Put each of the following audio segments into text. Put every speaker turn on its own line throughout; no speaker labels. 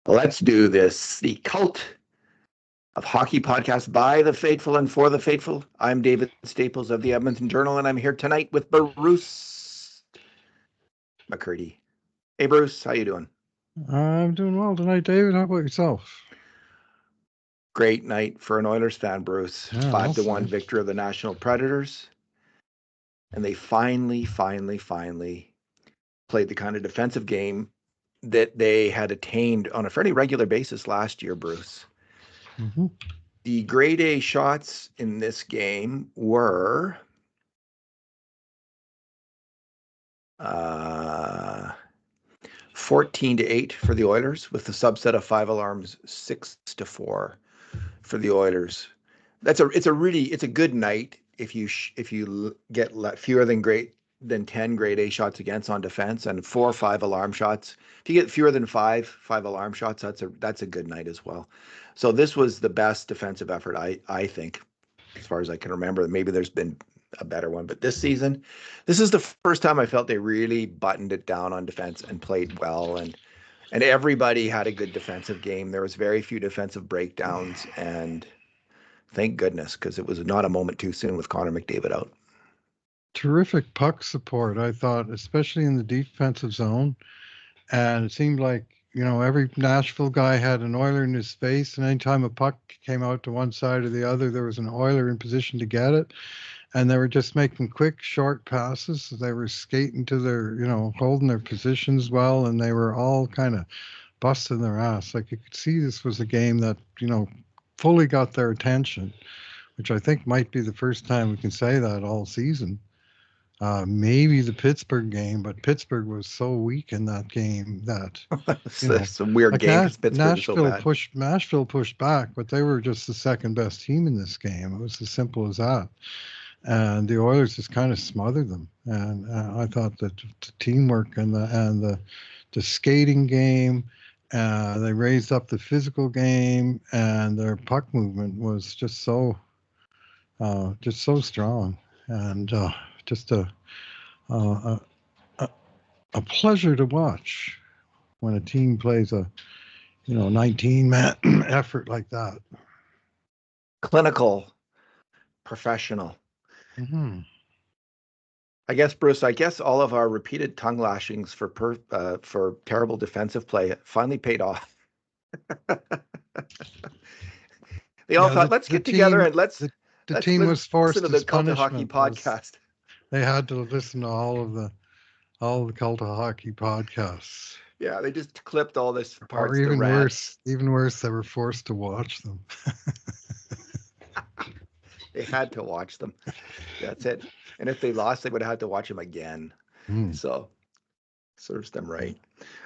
Let's do this. The Cult of Hockey podcast by the faithful and for the faithful. I'm David Staples of the Edmonton Journal, and I'm here tonight with Bruce McCurdy. Hey, Bruce, how you doing?
I'm doing well tonight, David. How about yourself?
Great night for an Oilers fan, Bruce.
Yeah,
5-1 victory of the National Predators. And they finally played the kind of defensive game that they had attained on a fairly regular basis last year, Bruce.
Mm-hmm.
The grade A shots in this game were 14-8 for the Oilers, with the subset of 5 alarms 6-4 for the Oilers. It's a good night if you get fewer than 10 grade A shots against on defense and 4 or 5 alarm shots. If you get fewer than 5 alarm shots, that's a good night as well. So this was the best defensive effort, I think, as far as I can remember. Maybe there's been a better one, but this season, this is the first time I felt they really buttoned it down on defense and played well, and everybody had a good defensive game. There was very few defensive breakdowns, and thank goodness, because it was not a moment too soon with Connor McDavid out.
Terrific puck support, I thought, especially in the defensive zone. And it seemed like, every Nashville guy had an Oiler in his face, and anytime a puck came out to one side or the other, there was an Oiler in position to get it. And they were just making quick, short passes. They were skating to their, holding their positions well, and they were all kind of busting their ass. Like, you could see this was a game that, fully got their attention, which I think might be the first time we can say that all season. Maybe the Pittsburgh game, but Pittsburgh was so weak in that game that
it's a weird game because Pittsburgh was so bad.
Nashville pushed back, but they were just the second best team in this game. It was as simple as that. And the Oilers just kind of smothered them. And I thought that the teamwork and the skating game, they raised up the physical game, and their puck movement was just so strong, and just a pleasure to watch when a team plays a 19-man effort like that.
Clinical, professional.
Mm-hmm.
I guess, Bruce, all of our repeated tongue lashings for terrible defensive play finally paid off. They all thought, let's get together and let's.
The team was forced to
listen to the Cult of Hockey podcast.
They had to listen to all the Cult of Hockey podcasts.
Yeah, they just clipped all this parts.
Or even worse, they were forced to watch them.
They had to watch them. That's it. And if they lost, they would have had to watch them again. So serves them right.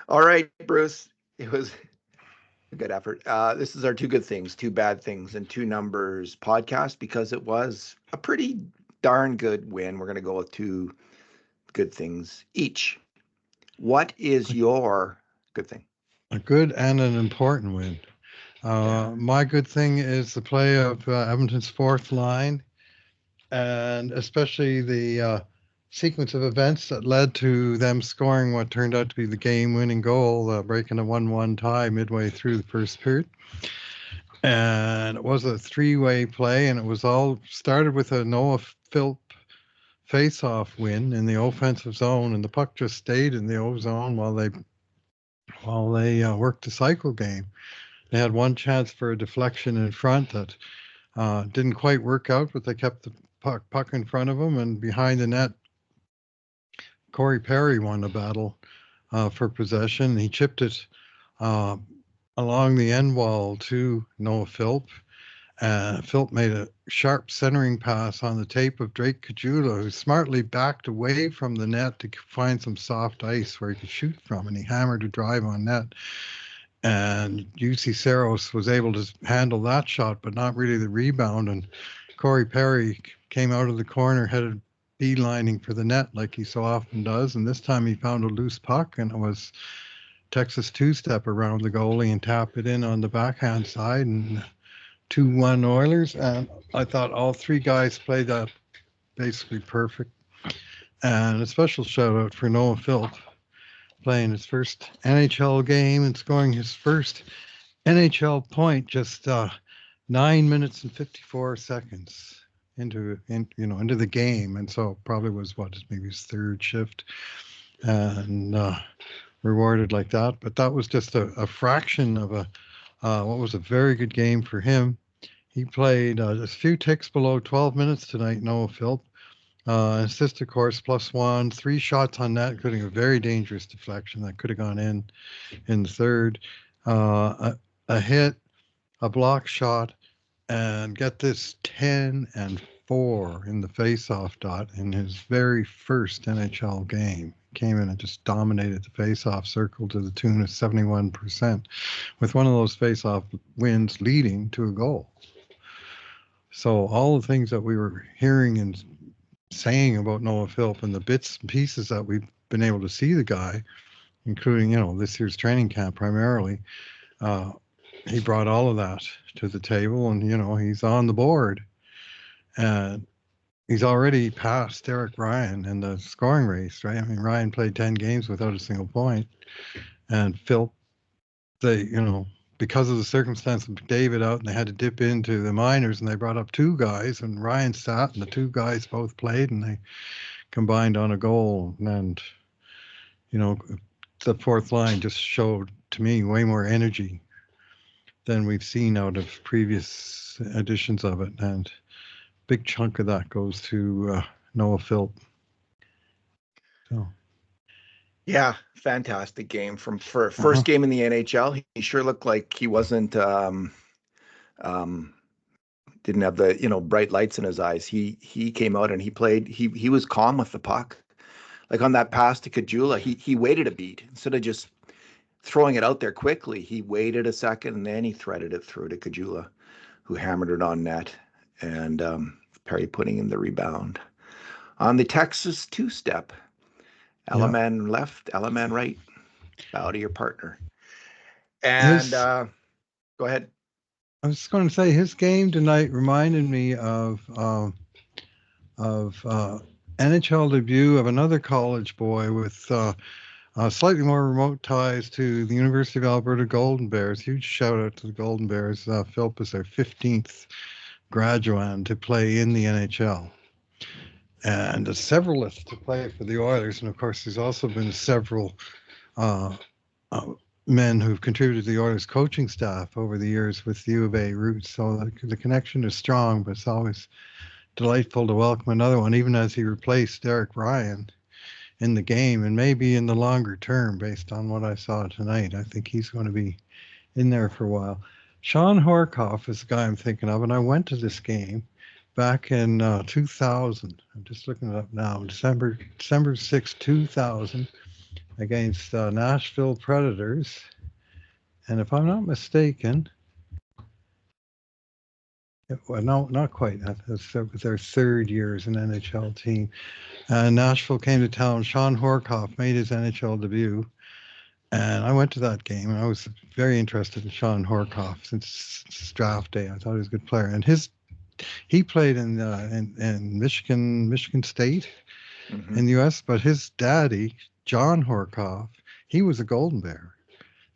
All right, Bruce. It was a good effort. This is our two good things, two bad things, and two numbers podcast, because it was a pretty darn good win. We're going to go with two good things each. What is your good thing?
A good and an important win. My good thing is the play of Edmonton's fourth line, and especially the sequence of events that led to them scoring what turned out to be the game-winning goal, breaking a 1-1 tie midway through the first period. And it was a three-way play, and it was all started with a Noah Philp face-off win in the offensive zone, and the puck just stayed in the O zone while they worked the cycle game. They had one chance for a deflection in front that didn't quite work out, but they kept the puck in front of them, and behind the net, Corey Perry won the battle for possession. He chipped it along the end wall to Noah Philp. Philp made a sharp centering pass on the tape of Drake Caggiula, who smartly backed away from the net to find some soft ice where he could shoot from, and he hammered a drive on net. And UC Saros was able to handle that shot, but not really the rebound. And Corey Perry came out of the corner, headed beelining for the net like he so often does. And this time he found a loose puck, and it was Texas two-step around the goalie and tap it in on the backhand side, and 2-1 Oilers. And I thought all three guys played that basically perfect. And a special shout out for Noah Philp playing his first NHL game and scoring his first NHL point just 9 minutes and 54 seconds into the game, and so probably was maybe his third shift, and rewarded like that. But that was just a fraction of what was a very good game for him. He played just a few ticks below 12 minutes tonight. Noah Philp. Assist, of course, +1, 3 shots on net, including a very dangerous deflection that could have gone in the third. A hit, a block shot, and get this 10 and 4 in the face-off dot in his very first NHL game. Came in and just dominated the face-off circle to the tune of 71%, with one of those face-off wins leading to a goal. So all the things that we were hearing and saying about Noah Philp and the bits and pieces that we've been able to see the guy, including, this year's training camp primarily, he brought all of that to the table, and, he's on the board. And he's already passed Derek Ryan in the scoring race, right? I mean, Ryan played 10 games without a single point. And Philp, because of the circumstance of McDavid out, and they had to dip into the minors, and they brought up 2 guys, and Ryan sat, and the 2 guys both played, and they combined on a goal. And, the fourth line just showed, to me, way more energy than we've seen out of previous editions of it. And big chunk of that goes to Noah Philp. So.
Yeah, fantastic game for first game in the NHL. He sure looked like he wasn't didn't have the bright lights in his eyes. He came out and he played. He was calm with the puck. Like on that pass to Kajula, he waited a beat instead of just throwing it out there quickly. He waited a second and then he threaded it through to Kajula, who hammered it on net, and Perry putting in the rebound on the Texas 2-step. Element left, element right. Bow to your partner. And go ahead.
I was going to say his game tonight reminded me of NHL debut of another college boy with slightly more remote ties to the University of Alberta Golden Bears. Huge shout out to the Golden Bears. Philp is their 15th graduate to play in the NHL. And severalist to play for the Oilers. And of course, there's also been several men who've contributed to the Oilers coaching staff over the years with U of A roots. So the connection is strong, but it's always delightful to welcome another one, even as he replaced Derek Ryan in the game, and maybe in the longer term, based on what I saw tonight. I think he's going to be in there for a while. Sean Horkoff is the guy I'm thinking of, and I went to this game back in 2000. I'm just looking it up now. December 6, 2000, against Nashville Predators. And if I'm not mistaken, well, no, not quite. That was their third year as an NHL team. Nashville came to town. Sean Horkoff made his NHL debut. And I went to that game, and I was very interested in Sean Horkoff since draft day. I thought he was a good player. And he played in Michigan State in the U.S., but his daddy, John Horkoff, he was a Golden Bear.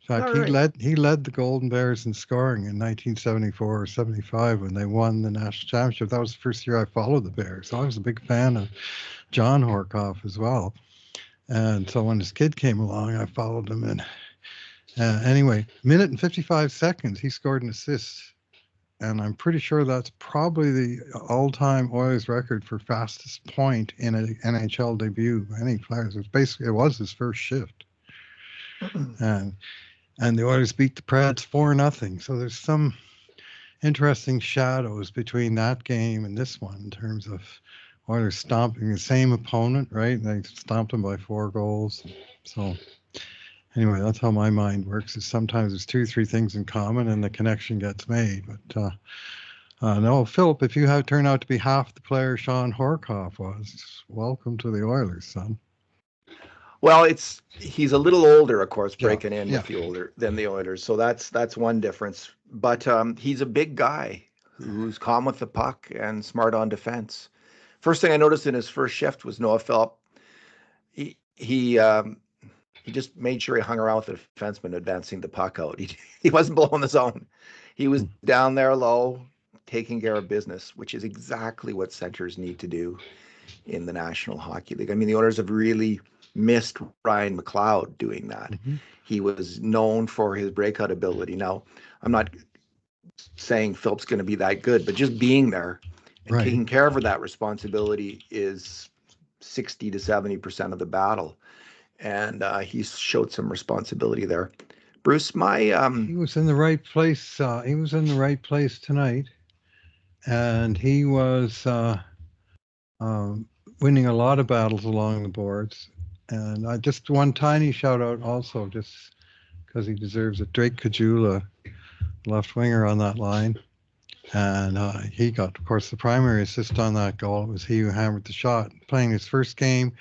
In fact, he led the Golden Bears in scoring in 1974 or 75 when they won the national championship. That was the first year I followed the Bears. So I was a big fan of John Horkoff as well. And so when his kid came along, I followed him. And anyway, minute and 55 seconds, he scored an assist. And I'm pretty sure that's probably the all-time Oilers record for fastest point in an NHL debut by any players. It was his first shift. And the Oilers beat the Preds 4-0. So there's some interesting shadows between that game and this one in terms of Oilers stomping the same opponent, right? They stomped him by 4 goals. So anyway, that's how my mind works. Is sometimes there's 2 or 3 things in common and the connection gets made. But no, Philp, if you have turned out to be half the player Sean Horkoff was, welcome to the Oilers, son.
Well, he's a little older, of course, breaking in with the Oilers. So that's one difference. But he's a big guy who's calm with the puck and smart on defense. First thing I noticed in his first shift was Noah Philp. He He just made sure he hung around with the defenseman advancing the puck out. He wasn't blowing the zone. He was down there low, taking care of business, which is exactly what centers need to do in the National Hockey League. I mean, the Oilers have really missed Ryan McLeod doing that.
Mm-hmm.
He was known for his breakout ability. Now, I'm not saying Philp's going to be that good, but just being there and
Right.
taking care of that responsibility is 60 to 70% of the battle. And he's showed some responsibility there. Bruce,
He was in the right place. He was in the right place tonight, and he was winning a lot of battles along the boards. And just one tiny shout out also, just because he deserves it. Drake Kajula, left winger on that line. And he got, of course, the primary assist on that goal. It was he who hammered the shot. Playing his first game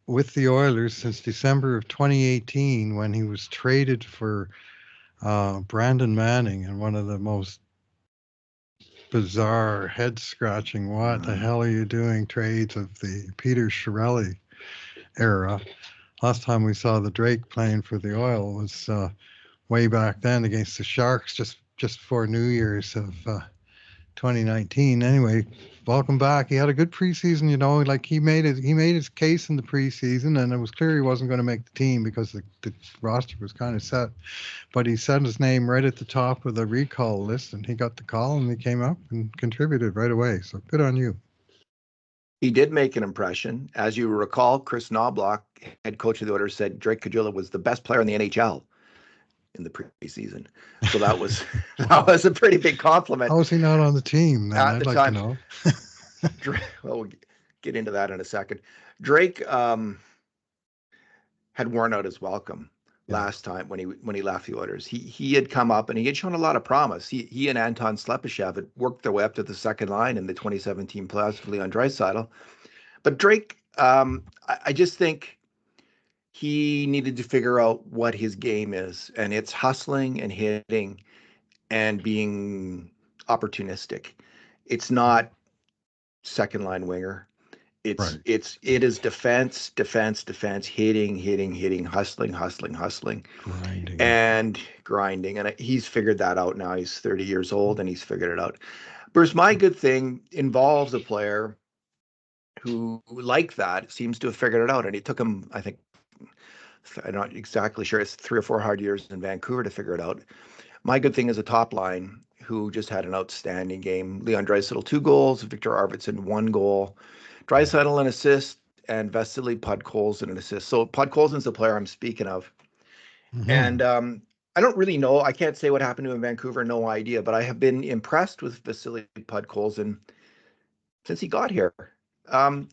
with the Oilers since December of 2018, when he was traded for Brandon Manning, and one of the most bizarre, head-scratching, what the hell are you doing trades of the Peter Chiarelli era. Last time we saw the Drake playing for the Oil was way back then against the Sharks, just before New Year's of 2019. Anyway, welcome back. He had a good preseason, you know, like he made his case in the preseason, and it was clear he wasn't going to make the team because the roster was kind of set. But he set his name right at the top of the recall list, and he got the call, and he came up and contributed right away. So good on you.
He did make an impression. As you recall, Chris Knobloch, head coach of the Oilers, said Drake Kajula was the best player in the NHL in the preseason. So that was that was a pretty big compliment.
How was he not on the team then?
At
I'd
the
like
time.
to know.
Well, we'll get into that in a second. Drake had worn out his welcome last time when he left the Oilers. He had come up and he had shown a lot of promise. He and Anton Slepyshev had worked their way up to the second line in the 2017 playoffs for Leon Draisaitl. But Drake, I just think he needed to figure out what his game is, and it's hustling and hitting and being opportunistic. It's not second line winger. It is defense, hitting, hustling, grinding. And he's figured that out now. He's 30 years old and he's figured it out. Bruce, my good thing involves a player who, like that, seems to have figured it out. And it took him, I think, I'm not exactly sure, it's 3 or 4 hard years in Vancouver to figure it out. My good thing is a top line who just had an outstanding game. Leon Draisaitl, 2 goals, Victor Arvidsson, 1 goal. Draisaitl an assist, and Vasily Podkolzin an assist. So Podkolzin's the player I'm speaking of. Mm-hmm. And I don't really know. I can't say what happened to him in Vancouver. No idea. But I have been impressed with Vasily Podkolzin since he got here.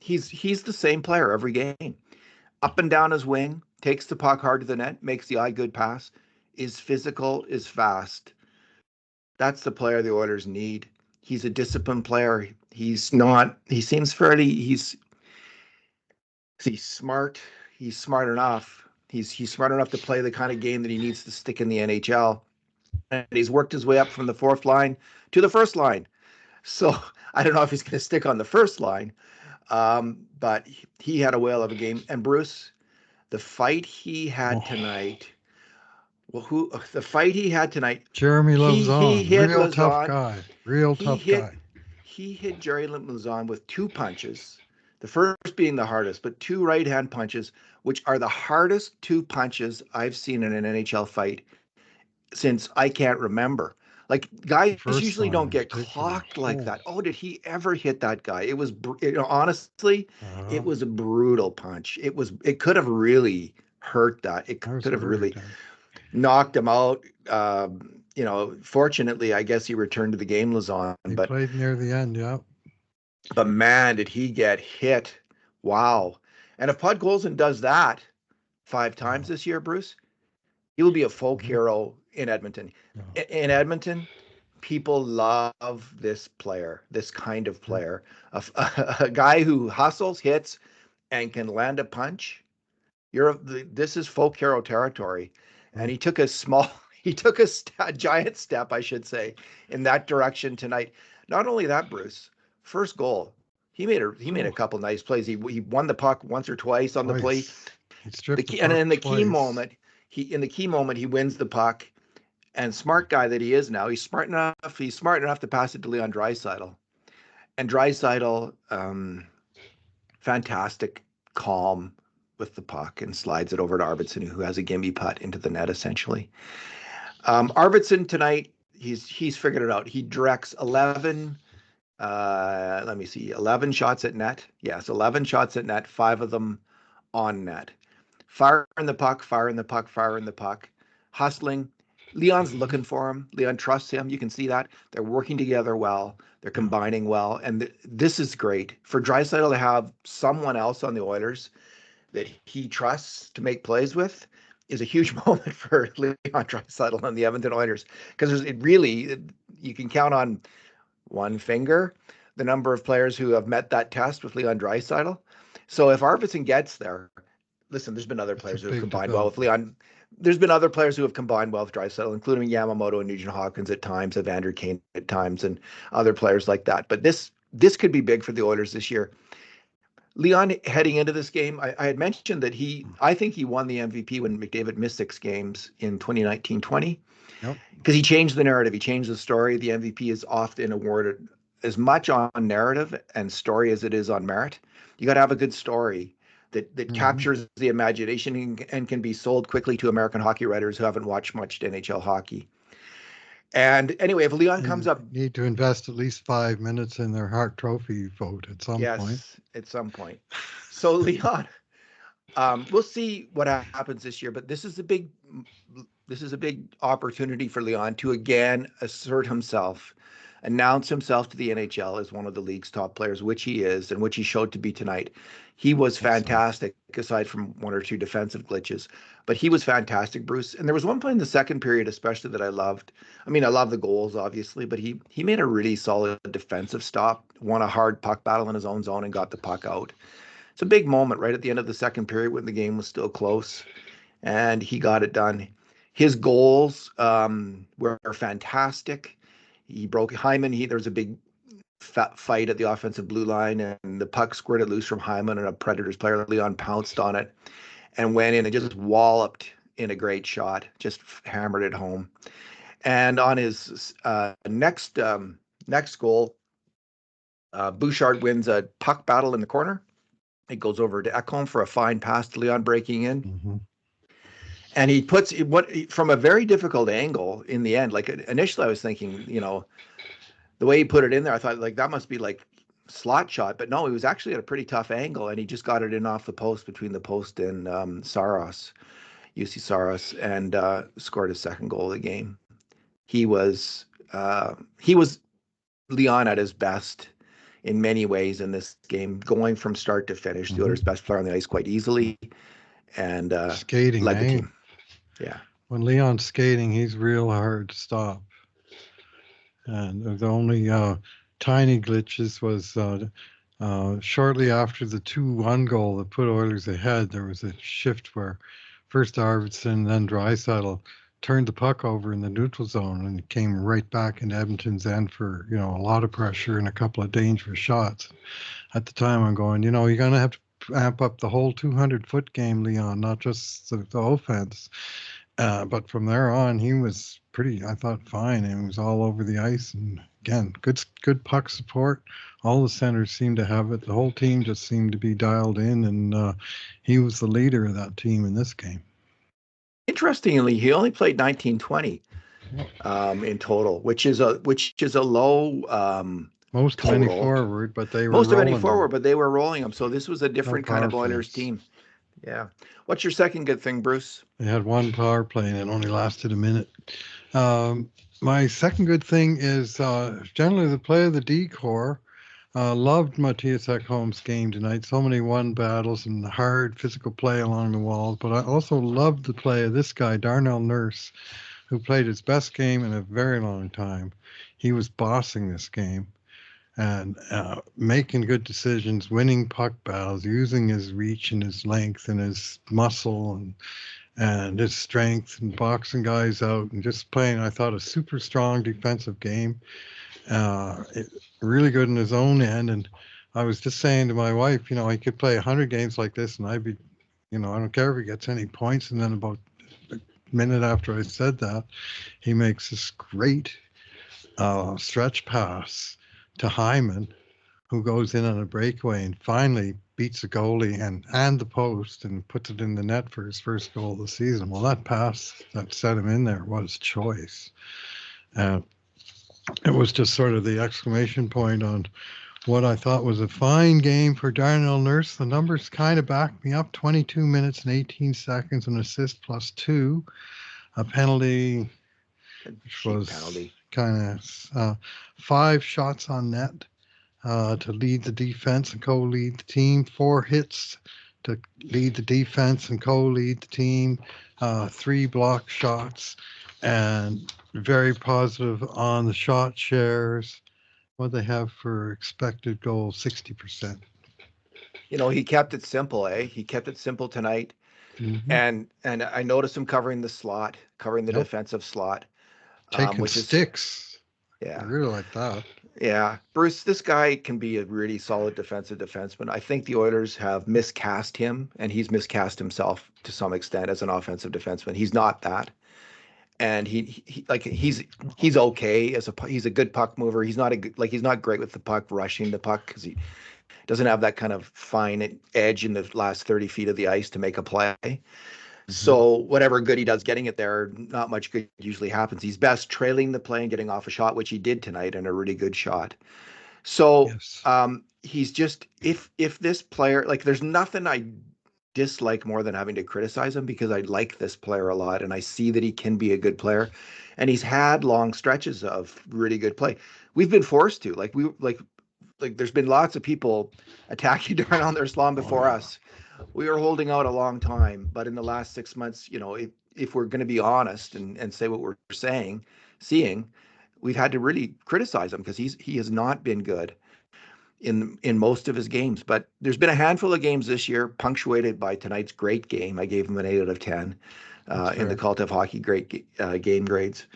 He's the same player every game. Up and down his wing, takes the puck hard to the net, makes the eye good pass, is physical, is fast. That's the player the Oilers need. He's a disciplined player. He's smart. He's smart enough. He's smart enough to play the kind of game that he needs to stick in the NHL. And he's worked his way up from the 4th line to the 1st line. So I don't know if he's going to stick on the 1st line, but he had a whale of a game. And Bruce, the fight he had tonight. Well, the fight he had tonight?
Jeremy Lauzon,
he hit
real
Lauzon,
tough guy. Guy.
He hit Jerry Lauzon with 2 punches. The first being the hardest, but 2 right-hand punches, which are the hardest 2 punches I've seen in an NHL fight since I can't remember. Like, guys usually don't get clocked like that. Oh, did he ever hit that guy? It was, honestly, it was a brutal punch. It could have really hurt that. It could have really knocked him out. Fortunately, I guess he returned to the game, Lauzon.
He played near the end, yeah.
But man, did he get hit. Wow. And if Podkolzin does that 5 times this year, Bruce, he will be a folk hero in Edmonton. In Edmonton, people love this player, this kind of player. A guy who hustles, hits, and can land a punch. This is folk hero territory. And he took a giant step, I should say, in that direction tonight. Not only that, Bruce, first goal, he made a couple nice plays. He won the puck once or twice on the play.
He stripped the
And
puck
in the key
twice.
moment, he wins the puck. And smart guy that he is now, he's smart enough. He's smart enough to pass it to Leon Draisaitl. And Draisaitl, fantastic, calm with the puck and slides it over to Arvidsson, who has a gimme putt into the net essentially. Arvidsson tonight, he's figured it out. He directs 11. Let me see, 11 shots at net. Yes, 11 shots at net, 5 of them on net. Firing the puck, firing the puck, firing the puck, hustling. Leon's looking for him. Leon trusts him. You can see that. They're working together well. They're combining well. And this is great. For Draisaitl to have someone else on the Oilers that he trusts to make plays with is a huge moment for Leon Draisaitl and the Edmonton Oilers. Because you can count on one finger the number of players who have met that test with Leon Draisaitl. So if Arvidsson gets there, listen, there's been other players who have combined well with Leon. There's been other players who have combined well with Draisaitl, including Yamamoto and Nugent Hopkins at times, Evander Kane at times, and other players like that. But this could be big for the Oilers this year. Leon, heading into this game, I had mentioned that I think he won the MVP when McDavid missed 6 games in 2019-20.
Yep.
Because he changed the narrative. He changed the story. The MVP is often awarded as much on narrative and story as it is on merit. You got to have a good story that captures the imagination and can be sold quickly to American hockey writers who haven't watched much NHL hockey. And anyway, if Leon comes up,
need to invest at least 5 minutes in their Hart Trophy vote at some point.
Yes, at some point. So Leon, we'll see what happens this year, but this is a big opportunity for Leon to again assert himself, announce himself to the NHL as one of the league's top players, which he is, and which he showed to be tonight. He was fantastic, aside from 1 or 2 defensive glitches, but he was fantastic, Bruce. And there was one play in the second period, especially, that I loved. I mean, I love the goals, obviously, but he made a really solid defensive stop, won a hard puck battle in his own zone, and got the puck out. It's a big moment right at the end of the second period when the game was still close, and he got it done. His goals were fantastic. He broke Hyman. There was a big fight at the offensive blue line, and the puck squirted loose from Hyman, and a Predators player, Leon, pounced on it and went in and just walloped in a great shot, just hammered it home. And on his next goal, Bouchard wins a puck battle in the corner. It goes over to Ekholm for a fine pass to Leon breaking in. And he puts from a very difficult angle in the end. Like initially I was thinking, the way he put it in there, I thought like that must be like slot shot, but no, he was actually at a pretty tough angle, and he just got it in off the post, between the post and Saros, UC Saros, and scored his second goal of the game. He was Leon at his best in many ways in this game, going from start to finish. The Oilers' best player on the ice quite easily, and
skating,
led the team. Yeah.
When Leon's skating, he's real hard to stop. And the only tiny glitches was shortly after the 2-1 goal that put Oilers ahead, there was a shift where first Arvidsson, then Draisaitl turned the puck over in the neutral zone, and it came right back into Edmonton's end for, a lot of pressure and a couple of dangerous shots. At the time, I'm going, you're going to have to amp up the whole 200-foot game, Leon, not just the offense. But from there on, he was pretty, I thought, fine, and he was all over the ice. And again, good puck support. All the centers seemed to have it. The whole team just seemed to be dialed in, and he was the leader of that team in this game.
Interestingly, he only played 19-20 in total, which is a low.
Most
total.
of any forward, but they were
most of any
rolling
forward,
them.
but they were rolling them. So this was a different kind of Oilers team. Yeah. What's your second good thing, Bruce?
They had one power play, and it only lasted a minute. My second good thing is generally the play of the D-Corps. Loved Matthias Ekholm's game tonight. So many one battles and hard physical play along the walls. But I also loved the play of this guy, Darnell Nurse, who played his best game in a very long time. He was bossing this game and making good decisions, winning puck battles, using his reach and his length and his muscle and his strength, and boxing guys out and just playing, I thought, a super strong defensive game. Really good in his own end. And I was just saying to my wife, he could play 100 games like this and I'd be You know, I don't care if he gets any points. And then about a minute after I said that, he makes this great stretch pass to Hyman, who goes in on a breakaway and finally beats the goalie and the post and puts it in the net for his first goal of the season. Well, that pass that set him in there was choice. It was just sort of the exclamation point on what I thought was a fine game for Darnell Nurse. The numbers kind of backed me up. 22 minutes and 18 seconds, an assist +2, a penalty, which was kind of 5 shots on net to lead the defense and co-lead the team, 4 hits to lead the defense and co-lead the team, 3 block shots, and very positive on the shot shares. What they have for expected goals, 60%.
You know, he kept it simple, eh? He kept it simple tonight.
Mm-hmm.
And I noticed him covering the slot, covering the defensive slot.
Taking
which
sticks.
Yeah.
I really like that.
Yeah. Bruce, this guy can be a really solid defensive defenseman. I think the Oilers have miscast him, and he's miscast himself to some extent as an offensive defenseman. He's not that. And he's okay as he's a good puck mover. He's not he's not great with the puck, rushing the puck, because he doesn't have that kind of fine edge in the last 30 feet of the ice to make a play. So whatever good he does getting it there, not much good usually happens. He's best trailing the play and getting off a shot, which he did tonight, and a really good shot. So he's just, if this player, like, there's nothing I dislike more than having to criticize him, because I like this player a lot and I see that he can be a good player, and he's had long stretches of really good play. We've been forced to, like there's been lots of people attacking Darnell Nurse before us. We were holding out a long time, but in the last 6 months, you know, if we're going to be honest and say what we're seeing, we've had to really criticize him, because he has not been good in most of his games. But there's been a handful of games this year punctuated by tonight's great game. I gave him an 8 out of 10 in the Cult of Hockey great game grades,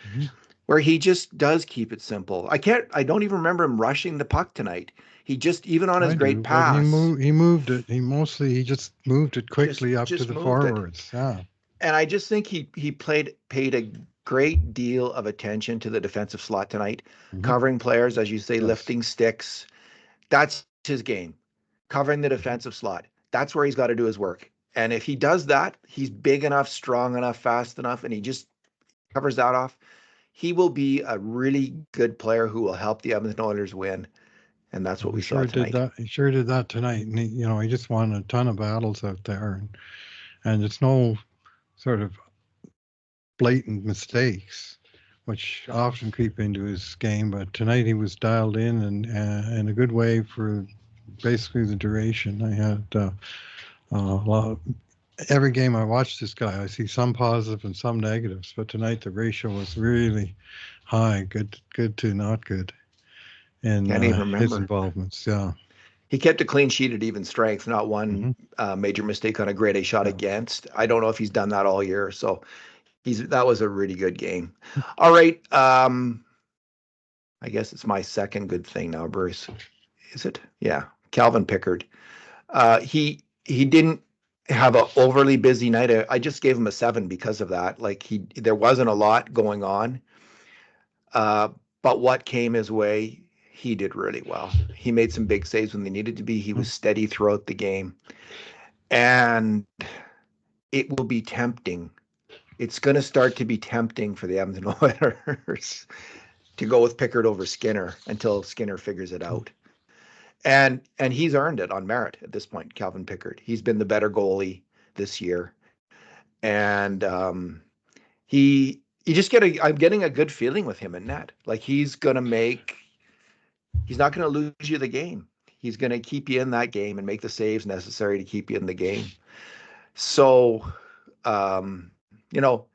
where he just does keep it simple. I don't even remember him rushing the puck tonight. He just, even on his great pass,
he moved it. He just moved it quickly up to the forwards. Yeah.
And I just think he paid a great deal of attention to the defensive slot tonight, covering players, as you say, lifting sticks. That's his game, covering the defensive slot. That's where he's got to do his work. And if he does that, he's big enough, strong enough, fast enough, and he just covers that off, he will be a really good player who will help the Edmonton Oilers win. And that's what we saw tonight.
He sure did that tonight. And he just won a ton of battles out there. And it's no sort of blatant mistakes, which often creep into his game. But tonight he was dialed in, and in a good way for basically the duration. I had a lot. Every game I watched this guy, I see some positive and some negatives. But tonight the ratio was really high, good to not good, in his involvements. Yeah.
He kept a clean sheet at even strength, not one major mistake on a grade A shot against. I don't know if he's done that all year. So that was a really good game. All right. I guess it's my second good thing now, Bruce. Is it? Yeah. Calvin Pickard. He didn't have an overly busy night. I just gave him a 7 because of that. Like, there wasn't a lot going on. But what came his way, he did really well. He made some big saves when they needed to be. He was steady throughout the game. And it will be tempting. It's going to start to be tempting for the Edmonton Oilers to go with Pickard over Skinner until Skinner figures it out. And he's earned it on merit at this point, Calvin Pickard. He's been the better goalie this year. And I'm getting a good feeling with him in net. Like, he's not going to lose you the game. He's going to keep you in that game and make the saves necessary to keep you in the game. So, you know,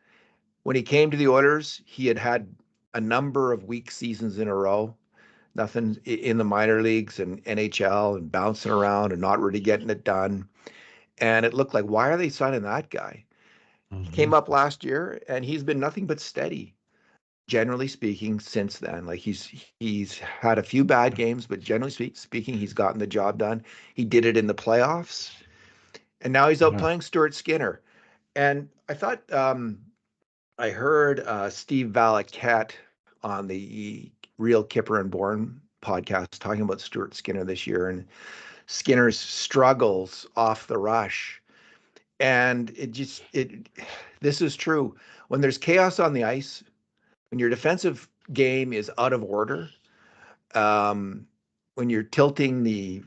when he came to the Oilers, he had a number of weak seasons in a row. Nothing in the minor leagues and NHL, and bouncing around and not really getting it done. And it looked like, why are they signing that guy? He came up last year, and he's been nothing but steady, generally speaking, since then. Like, he's had a few bad games, but generally speaking, he's gotten the job done. He did it in the playoffs. and now he's out
Yeah.
playing Stuart Skinner. And I thought I heard Steve Valaket on the Real Kipper and Bourne podcast talking about Stuart Skinner this year and Skinner's struggles off the rush. And this is true. When there's chaos on the ice, when your defensive game is out of order, when you're tilting the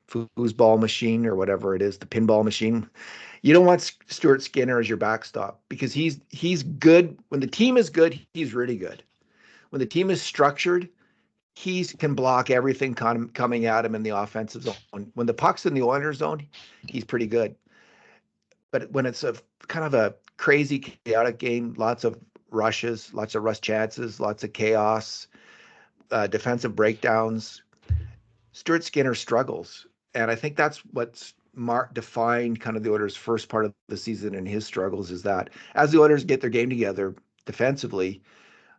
foosball machine or whatever it is, the pinball machine, you don't want Stuart Skinner as your backstop because he's good. When the team is good, he's really good. When the team is structured, he can block everything coming at him in the offensive zone. When the puck's in the Oilers zone, he's pretty good. But when it's a kind of a crazy, chaotic game, lots of rushes, lots of rush chances, lots of chaos, defensive breakdowns, Stuart Skinner struggles. And I think that's what's defined kind of the Oilers' first part of the season and his struggles is that as the Oilers get their game together defensively,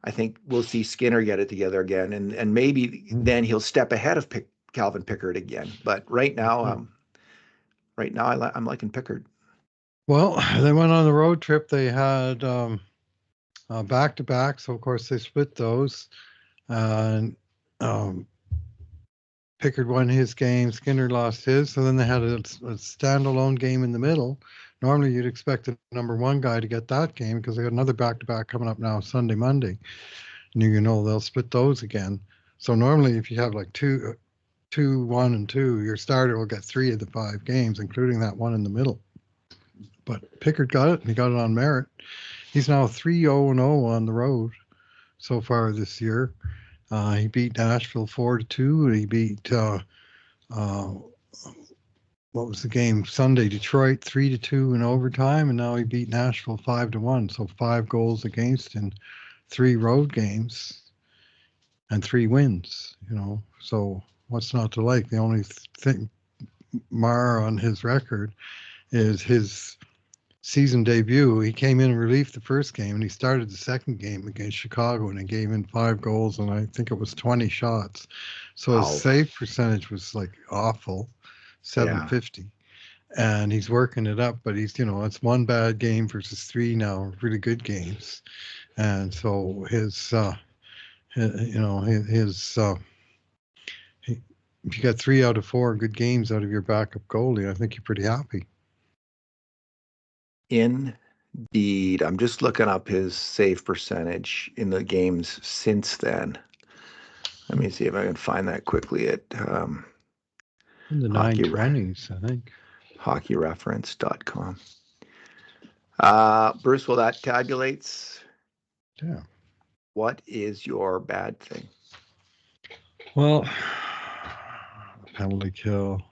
I think we'll see Skinner get it together again. And maybe then he'll step ahead of Calvin Pickard again. But right now, I'm liking Pickard.
Well, they went on the road trip. They had back-to-back, so of course they split those. And Pickard won his game, Skinner lost his. So then they had a standalone game in the middle. Normally you'd expect the number one guy to get that game because they got another back-to-back coming up now Sunday, Monday. And they'll split those again. So normally if you have like 2, 1, and 2, your starter will get 3 of the 5 games, including that one in the middle. But Pickard got it, and he got it on merit. He's now 3-0-0 on the road so far this year. He beat Nashville 4-2, and he beat what was the game Sunday? Detroit 3-2 in overtime, and now he beat Nashville 5-1. So 5 goals against in 3 road games and 3 wins. So what's not to like? The only thing mar on his record is his season debut. He came in relief the first game, and he started the second game against Chicago, and he gave in 5 goals, and I think it was 20 shots. So his save percentage was like awful, 750. And he's working it up, but he's, it's 1 bad game versus 3 now really good games. And so if you get 3 out of 4 good games out of your backup goalie, I think you're pretty happy.
Indeed. I'm just looking up his save percentage in the games since then. Let me see if I can find that quickly at
in the 920s, I think.
Hockeyreference.com. Bruce, while that tabulates, what is your bad thing?
Well, penalty kill.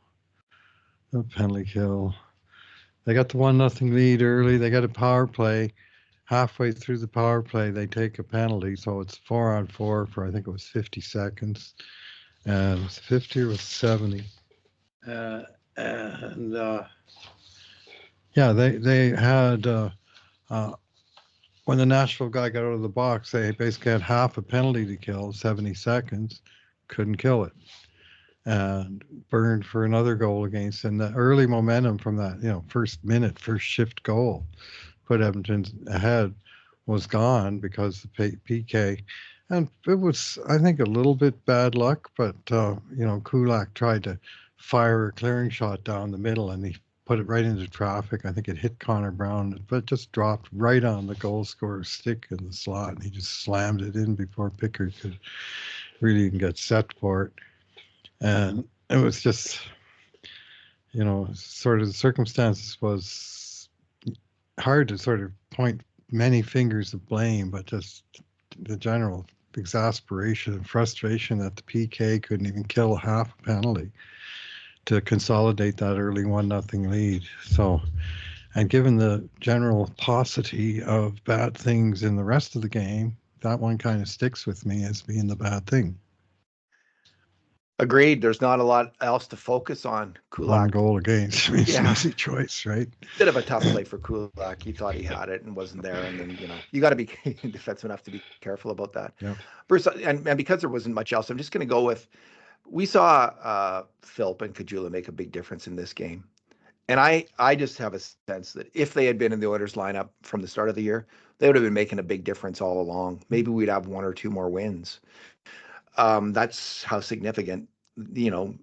They got the 1-0 lead early. They got a power play. Halfway through the power play, they take a penalty. So it's 4-on-4 for, I think it was 50 seconds. And it was 50 or 70. They had, when the Nashville guy got out of the box, they basically had half a penalty to kill, 70 seconds. Couldn't kill it. And burned for another goal against. And the early momentum from that, first shift goal put Edmonton ahead was gone because the PK. And it was, I think, a little bit bad luck, but, Kulak tried to fire a clearing shot down the middle, and he put it right into traffic. I think it hit Connor Brown, but just dropped right on the goal scorer's stick in the slot, and he just slammed it in before Pickard could really even get set for it. And it was just, sort of the circumstances was hard to sort of point many fingers of blame, but just the general exasperation and frustration that the PK couldn't even kill half a penalty to consolidate that early 1-0 lead. So, and given the general paucity of bad things in the rest of the game, that one kind of sticks with me as being the bad thing.
Agreed. There's not a lot else to focus on. Kulak.
1 goal against. I mean, it's an easy choice, right?
Bit of a tough play for Kulak. He thought he had it and wasn't there. And then, you got to be defensive enough to be careful about that.
Yeah.
Bruce, and because there wasn't much else, I'm just going to go with, we saw Philp and Kajula make a big difference in this game. And I just have a sense that if they had been in the Oilers lineup from the start of the year, they would have been making a big difference all along. Maybe we'd have one or two more wins. That's how significant, you know,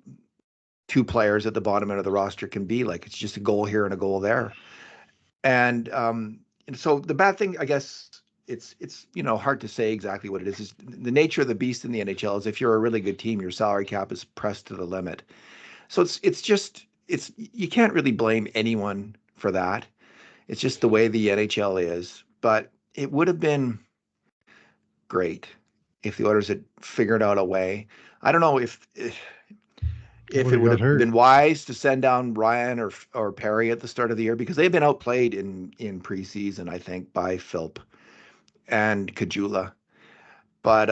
two players at the bottom end of the roster can be. Like it's just a goal here and a goal there. And so the bad thing, I guess, it's hard to say exactly what it is. Is the nature of the beast in the NHL is if you're a really good team, your salary cap is pressed to the limit. So it's you can't really blame anyone for that. It's just the way the NHL is. But it would have been great if the Oilers had figured out a way. I don't know if
Would
it
have
would
got
have
hurt.
been wise to send down Ryan or Perry at the start of the year because they've been outplayed in preseason, I think, by Philp and Kajula. But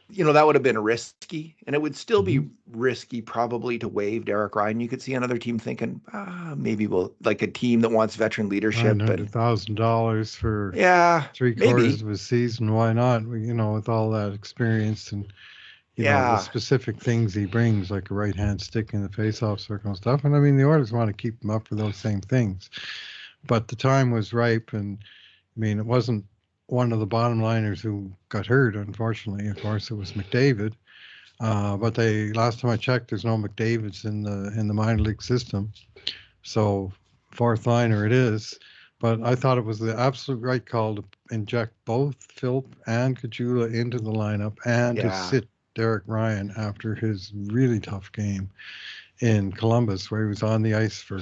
that would have been risky, and it would still be
Mhm.
risky probably to waive Derek Ryan. You could see another team thinking, maybe we'll like a team that wants veteran
Nine
leadership,
hundred
and
thousand dollars for
yeah,
3/4
maybe,
of a season. Why not? With all that experience and the
yeah,
specific things he brings, like a right hand stick in the face-off circle and stuff. And I mean, the Oilers want to keep him up for those same things. But the time was ripe, and I mean, it wasn't one of the bottom liners who got hurt. Unfortunately, of course, it was McDavid. But they last time I checked, there's no McDavids in the minor league system. So fourth liner it is. But I thought it was the absolute right call to inject both Philp and Kajula into the lineup and to
yeah,
sit Derek Ryan after his really tough game in Columbus, where he was on the ice for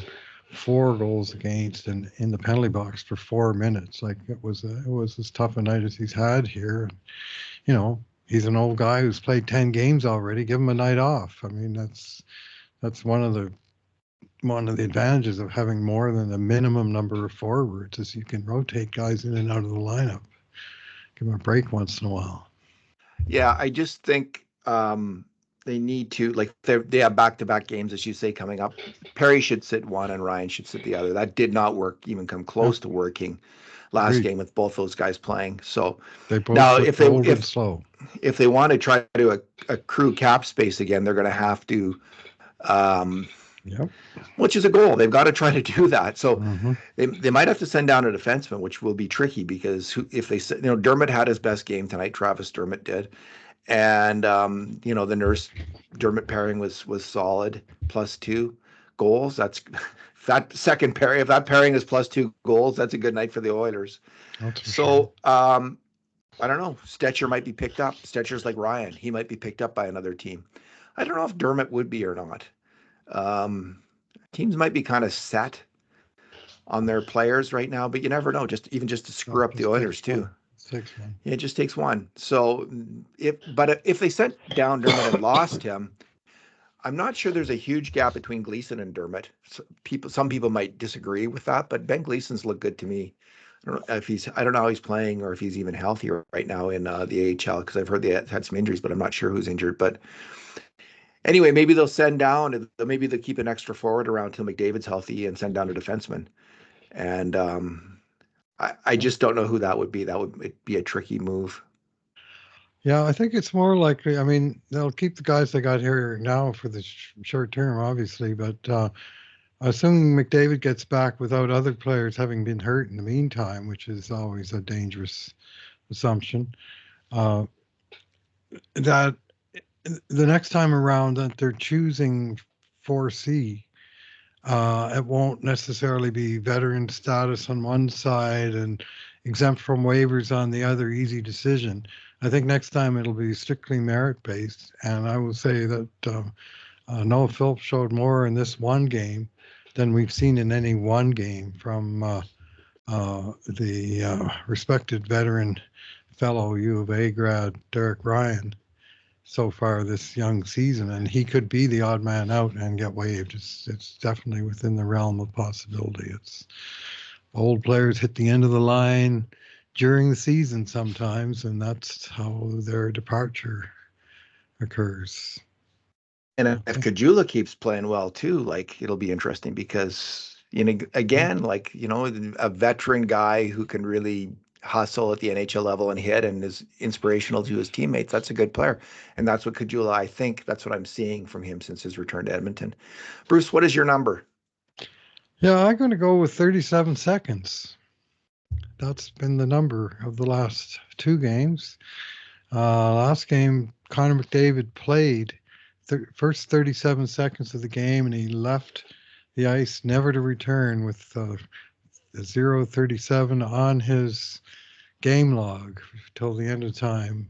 4 goals against and in the penalty box for 4 minutes. Like it was as tough a night as he's had here. He's an old guy who's played 10 games already. Give him a night off. I mean, that's one of the advantages of having more than a minimum number of forwards is you can rotate guys in and out of the lineup. Give them a break once in a while.
yeah. I just think they need to like they have back-to-back games, as you say, coming up. Perry should sit one and Ryan should sit the other. That did not work, even come
Yeah,
close to working last
agreed.
game with both those guys playing. So
They both
now
looked old and slow.
if they want to try to accrue cap space again, they're going to have to, um,
Yep.
which is a goal. They've got to try to do that. So
Mm-hmm.
they might have to send down a defenseman, which will be tricky because if they Dermott had his best game tonight. Travis Dermott did, and the nurse Dermott pairing was solid, +2 goals. That's that second pairing. If that pairing is +2 goals, that's a good night for the Oilers.
That's for sure.
So I don't know. Stetcher might be picked up. Stetcher's like Ryan. He might be picked up by another team. I don't know if Dermott would be or not. Um, Teams might be kind of set on their players right now, but you never know. Just to
No,
screw up the
just takes
Oilers
one.
too.
It takes one.
Yeah, it just takes one. So if they sent down Dermott and lost him, I'm not sure there's a huge gap between Gleason and Dermott. Some people might disagree with that, but Ben Gleason's looked good to me. I don't know how he's playing or if he's even healthier right now in the AHL because I've heard they had some injuries, but I'm not sure who's injured. But anyway, maybe they'll send down, maybe they'll keep an extra forward around till McDavid's healthy and send down a defenseman. And I
Yeah.
just don't know who that would be. That would be a tricky move.
Yeah, I think it's more likely. I mean, they'll keep the guys they got here now for the short term, obviously, but assuming McDavid gets back without other players having been hurt in the meantime, which is always a dangerous assumption, uh, that the next time around that they're choosing 4C, it won't necessarily be veteran status on one side and exempt from waivers on the other, easy decision. I think next time it'll be strictly merit based. And I will say that Noah Philp showed more in this one game than we've seen in any one game from the respected veteran fellow U of A grad, Derek Ryan, so far this young season, and he could be the odd man out and get waived. It's definitely within the realm of possibility. It's old players hit the end of the line during the season sometimes, and that's how their departure occurs.
And if
Okay.
Kajula keeps playing well too, like it'll be interesting because
Yeah.
again, like a veteran guy who can really hustle at the NHL level and hit and is inspirational to his teammates. That's a good player, and that's what Kajula. I think that's what I'm seeing from him since his return to Edmonton. Bruce, what is your number?
Yeah, I'm going to go with 37 seconds. That's been the number of the last two games. Last game, Connor McDavid played first 37 seconds of the game, and he left the ice never to return with 0:37 on his game log till the end of time.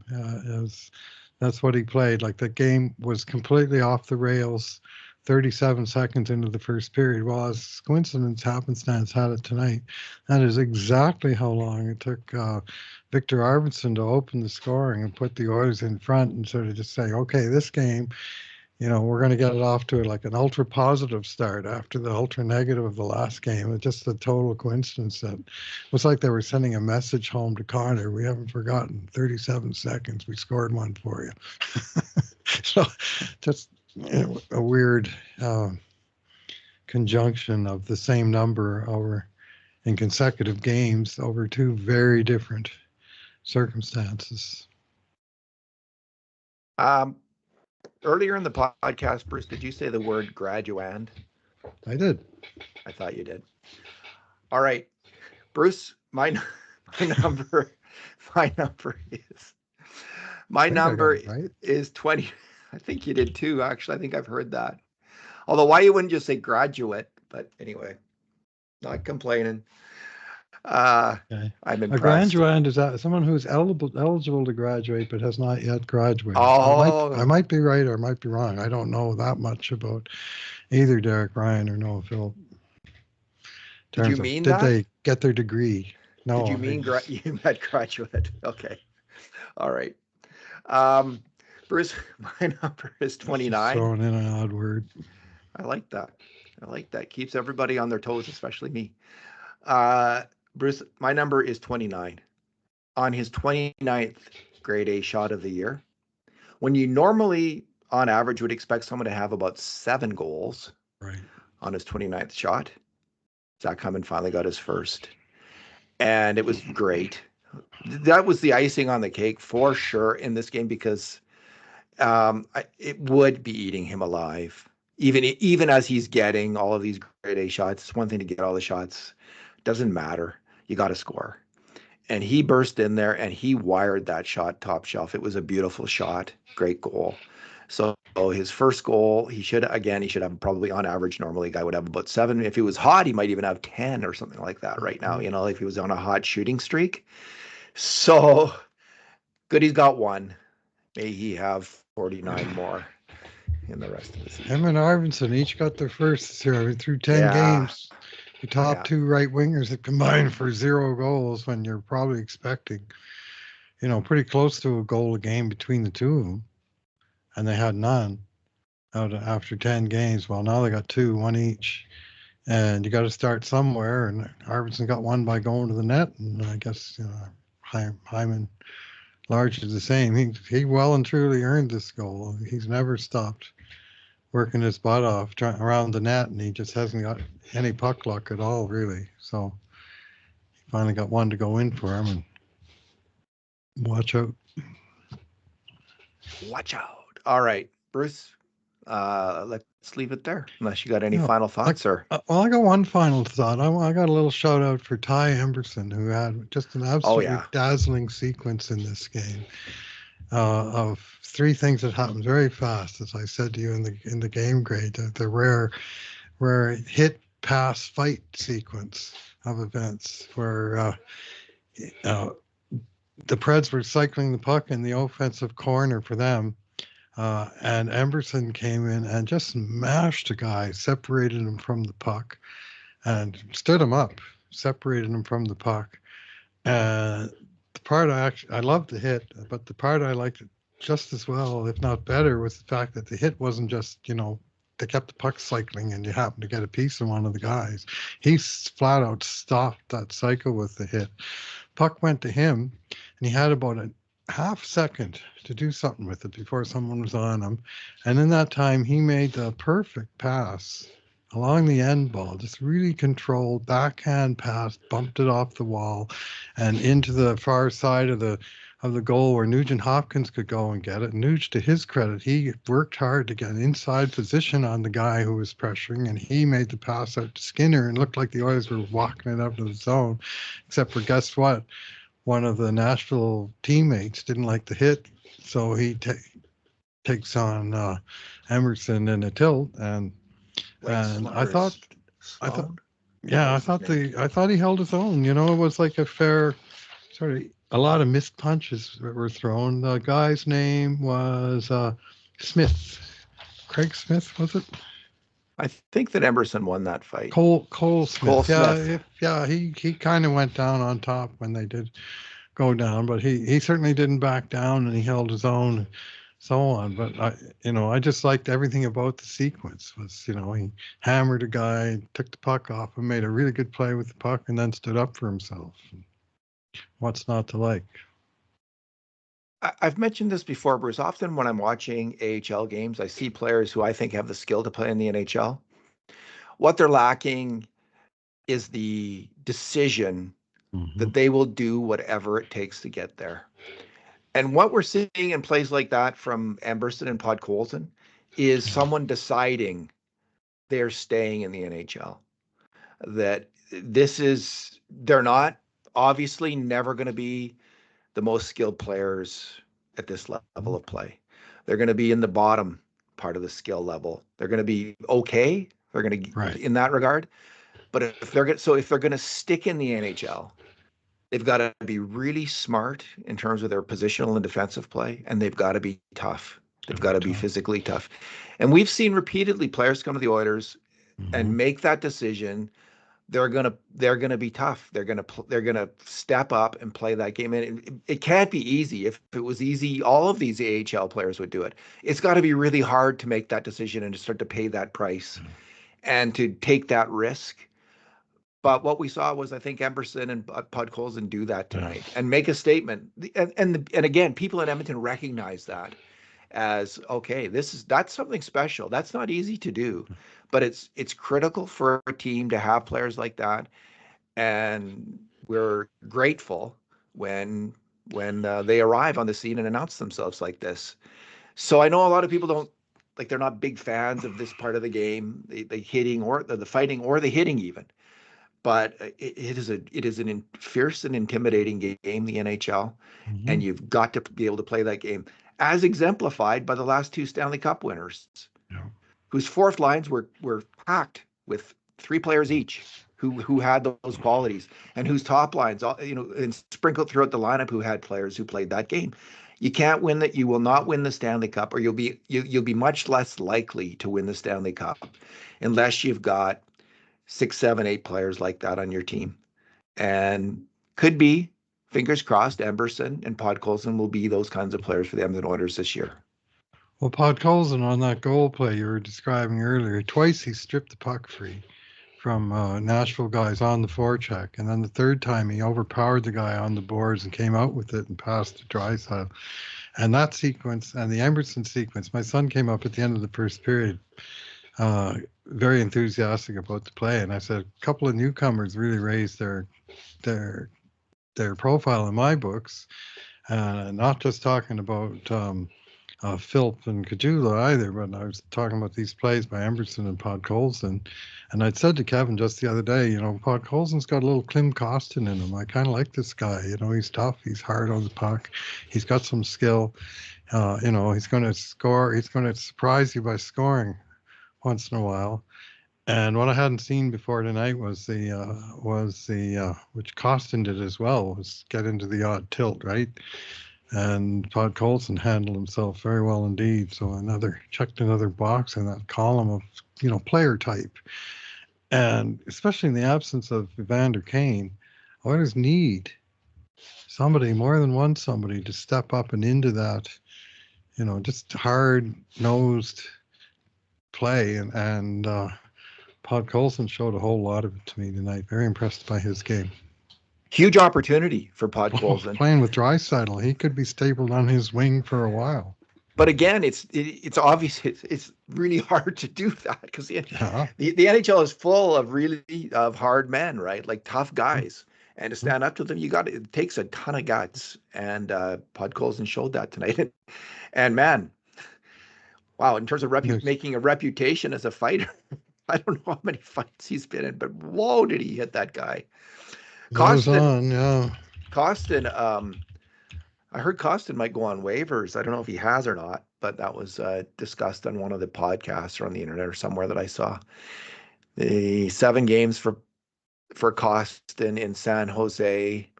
That's what he played. Like the game was completely off the rails 37 seconds into the first period. Well, as coincidence, happenstance had it tonight. That is exactly how long it took Victor Arvidsson to open the scoring and put the Oilers in front and sort of just say, okay, this game, we're going to get it off to like an ultra positive start after the ultra negative of the last game. It's just a total coincidence that it was like they were sending a message home to Connor. We haven't forgotten 37 seconds. We scored one for you. So just a weird conjunction of the same number over in consecutive games over two very different circumstances.
Earlier in the podcast, Bruce, did you say the word graduand?
I did.
I thought you did. All right, Bruce, my number is 20. I think you did too, actually. I think I've heard that. Although why you wouldn't just say graduate, but anyway, not complaining.
Okay.
I'm impressed.
A graduand is someone who's eligible to graduate but has not yet graduated.
Oh.
I might be right or I might be wrong. I don't know that much about either Derek Ryan or Noah Philp.
Did you mean that?
Did they get their degree? No.
Did you mean you meant graduate? Okay. All right. Bruce, my number is 29.
Throwing in an odd word.
I like that. Keeps everybody on their toes, especially me. Bruce, my number is 29. On his 29th grade A shot of the year, when you normally, on average, would expect someone to have about 7 goals on his 29th shot, Zach Hyman finally got his first. And it was great. That was the icing on the cake for sure in this game because it would be eating him alive. Even as he's getting all of these grade A shots, it's one thing to get all the shots. Doesn't matter. You got to score. And he burst in there and he wired that shot top shelf. It was a beautiful shot. Great goal. So his first goal, he should have probably on average, normally a guy would have about 7. If he was hot, he might even have 10 or something like that right now, if he was on a hot shooting streak. So good he's got 1. May he have 49 more in the rest of the season.
Him and Arvidsson each got their first through 10 games. The top 2 right wingers have combined for 0 goals when you're probably expecting, pretty close to a goal a game between the two of them. And they had none after 10 games. Well, now they got 2, 1 each. And you got to start somewhere. And Arvidsson got 1 by going to the net. And I guess Hyman largely the same. He well and truly earned this goal. He's never stopped working his butt off around the net, and he just hasn't got any puck luck at all, really. So he finally got 1 to go in for him, and watch out.
Watch out. All right, Bruce, let's leave it there, unless you got any final thoughts, sir.
Well, I got one final thought. I got a little shout out for Ty Emberson, who had just an absolutely dazzling sequence in this game of 3 things that happened very fast, as I said to you in the game grade, the rare hit, pass, fight sequence of events where the Preds were cycling the puck in the offensive corner for them. And Emberson came in and just smashed a guy, separated him from the puck, and stood him up, separated him from the puck. The part I loved the hit, but the part I liked it just as well, if not better, was the fact that the hit wasn't just, they kept the puck cycling and you happened to get a piece of one of the guys. He flat out stopped that cycle with the hit. Puck went to him, and he had about a half second to do something with it before someone was on him. And in that time, he made the perfect pass along the end ball, just really controlled backhand pass, bumped it off the wall and into the far side of the of the goal where Nugent Hopkins could go and get it. Nuge, to his credit, he worked hard to get an inside position on the guy who was pressuring, and he made the pass out to Skinner, and looked like the Oilers were walking it out of the zone. Except for, guess what? One of the Nashville teammates didn't like the hit, so he takes on Emerson in a tilt, and I thought, yeah, I thought he held his own. You know, it was like a fair sort of. A lot of missed punches were thrown. The guy's name was Smith. Craig Smith, was it?
I think that Emerson won that fight.
Cole Smith.
Cole
Smith.
Yeah,
he kind of went down on top when they did go down, but he certainly didn't back down, and he held his own, and so on. But I just liked everything about the sequence. Was, he hammered a guy, took the puck off, and made a really good play with the puck, and then stood up for himself. What's not to like?
I've mentioned this before, Bruce. Often when I'm watching AHL games, I see players who I think have the skill to play in the NHL. What they're lacking is the decision that they will do whatever it takes to get there. And what we're seeing in plays like that from Emberson and Podkolzin is someone deciding they're staying in the NHL. That they're not obviously never going to be the most skilled players at this level of play. They're going to be in the bottom part of the skill level. They're going to be okay. They're going to in that regard. But if they're going to stick in the NHL, they've got to be really smart in terms of their positional and defensive play, and they've got to be tough. They've got to be physically tough. And we've seen repeatedly players come to the Oilers and make that decision. They're gonna be tough. They're gonna step up and play that game. And it can't be easy. If it was easy, all of these AHL players would do it. It's got to be really hard to make that decision and to start to pay that price and to take that risk. But what we saw was, I think, Emberson and Podkolzin do that tonight and make a statement. And again, people in Edmonton recognize that as, okay, that's something special. That's not easy to do. But it's critical for a team to have players like that, and we're grateful when they arrive on the scene and announce themselves like this. So I know a lot of people they're not big fans of this part of the game, the hitting or the fighting or the hitting even. But it is an fierce and intimidating game, the NHL, and you've got to be able to play that game, as exemplified by the last two Stanley Cup winners. Yeah. Whose fourth lines were packed with three players each who had those qualities, and whose top lines, and sprinkled throughout the lineup, who had players who played that game. You can't win that. You will not win the Stanley Cup, or you'll be much less likely to win the Stanley Cup unless you've got 6, 7, 8 players like that on your team. And could be, fingers crossed, Emberson and Podkolzin will be those kinds of players for the Edmonton Oilers this year.
Well, Podkolzin, on that goal play you were describing earlier, twice he stripped the puck free from Nashville guys on the forecheck, and then the third time he overpowered the guy on the boards and came out with it and passed to Draisaitl. And that sequence and the Emberson sequence, my son came up at the end of the first period, very enthusiastic about the play, and I said a couple of newcomers really raised their profile in my books, not just talking about Philp and Kajula either, but I was talking about these plays by Emberson and Podkolzin. And I'd said to Kevin just the other day, Podkolzin's got a little Klim Kostin in him. I kind of like this guy. He's tough. He's hard on the puck. He's got some skill. He's going to score. He's going to surprise you by scoring once in a while. And what I hadn't seen before tonight was the which Kostin did as well, was get into the odd tilt, right? And Podkolzin handled himself very well indeed. So checked another box in that column of, player type. And especially in the absence of Evander Kane, Oilers need somebody, more than one somebody, to step up and into that, just hard-nosed play. And Podkolzin showed a whole lot of it to me tonight. Very impressed by his game.
Huge opportunity for Podkolzin.
Playing with Draisaitl, he could be stapled on his wing for a while.
But again, it's obvious it's really hard to do that, because the NHL is full of really hard men, right? Like tough guys, And to stand up to them, it takes a ton of guts. And Podkolzin showed that tonight. And man, wow, in terms of making a reputation as a fighter, I don't know how many fights he's been in, but whoa, did he hit that guy.
Costin, yeah.
Costin, I heard Costin might go on waivers. I don't know if he has or not, but that was discussed on one of the podcasts or on the internet or somewhere that I saw. The 7 games for Costin in San Jose,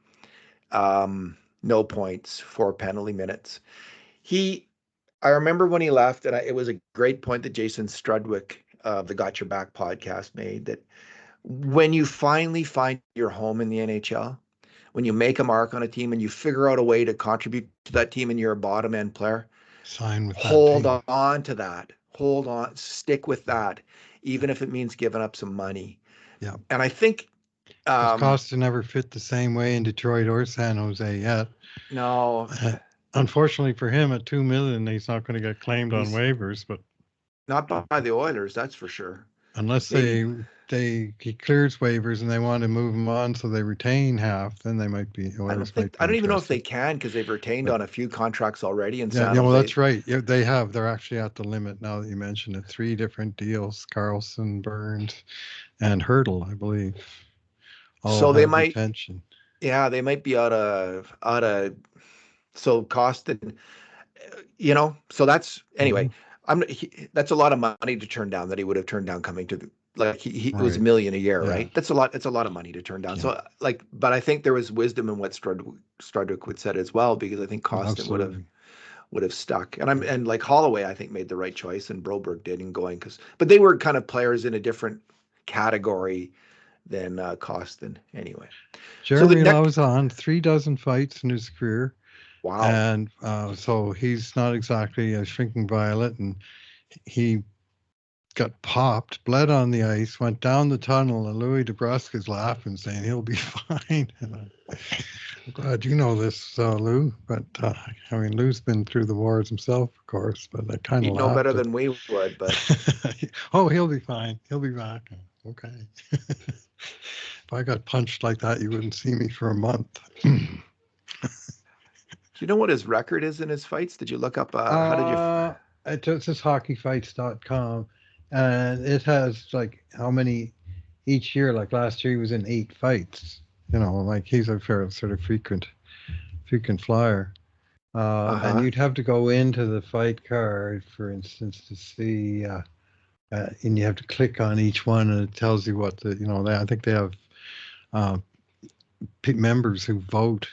no points, 4 penalty minutes. I remember when he left, and it was a great point that Jason Strudwick of the Got Your Back podcast made, that when you finally find your home in the NHL, when you make a mark on a team and you figure out a way to contribute to that team and you're a bottom end player,
sign with
hold on to that. Hold on, stick with that, even if it means giving up some money.
Yeah.
And I think
Costa never fit the same way in Detroit or San Jose yet.
No.
Unfortunately for him, at $2 million, he's not going to get claimed on waivers, but
not by the Oilers, that's for sure.
Unless he clears waivers and they want to move him on so they retain half, then they might be.
I don't even know if they can, because they've retained on a few contracts already in San Jose.
Well, that's right. Yeah, they have. They're actually at the limit now that you mentioned it. 3 different deals: Carlson, Burns, and Hurdle, I believe.
So they might retention. Yeah, they might be out of. So Costin, So that's anyway. That's a lot of money to turn down that he would have turned down coming to the. It was $1 million a year, right? That's a lot. It's a lot of money to turn down. Yeah. So but I think there was wisdom in what Strudwick would said as well, because I think Costin would have stuck. And like Holloway, I think made the right choice, and Broberg did in going, but they were kind of players in a different category than Costin anyway.
Jeremy Lauzon, 3 dozen fights in his career.
Wow.
And so he's not exactly a shrinking violet, and he got popped, bled on the ice, went down the tunnel, and Louis DeBrusque's laughing, saying he'll be fine. I'm glad you know this, Lou. But Lou's been through the wars himself, of course. But I kind of
know better than we would. But
oh, he'll be fine. He'll be back. Okay. If I got punched like that, you wouldn't see me for a month.
Do you know what his record is in his fights? Did you look up? How did you?
It's just hockeyfights.com. And it has how many each year. Like last year, he was in 8 fights. He's a fair sort of frequent flyer. And you'd have to go into the fight card, for instance, to see. And you have to click on each one, and it tells you what I think they have members who vote,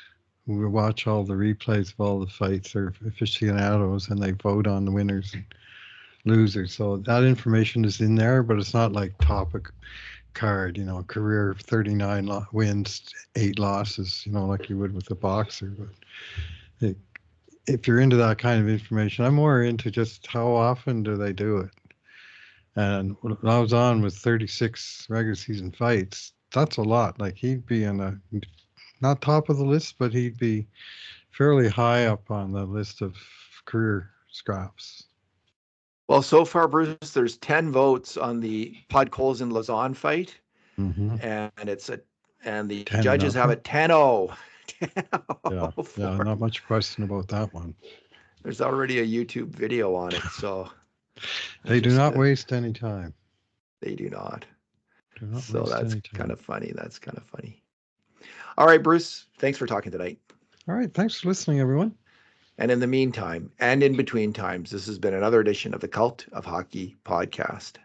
who watch all the replays of all the fights, or aficionados, and they vote on the winners and losers. So that information is in there, but it's not like topic card, career 39 wins, 8 losses, like you would with a boxer. But if you're into that kind of information, I'm more into just how often do they do it. And when I was on with 36 regular season fights, that's a lot. He'd be in not top of the list, but he'd be fairly high up on the list of career scraps.
Well, so far, Bruce, there's 10 votes on the Podkolzin Lauzon fight, and the judges have a 10-0.
Yeah, not much question about that one.
There's already a YouTube video on it, so
they do not waste any time.
They do not. So that's kind of funny. That's kind of funny. All right, Bruce, thanks for talking tonight.
All right, thanks for listening, everyone.
And in the meantime, and in between times, this has been another edition of the Cult of Hockey podcast.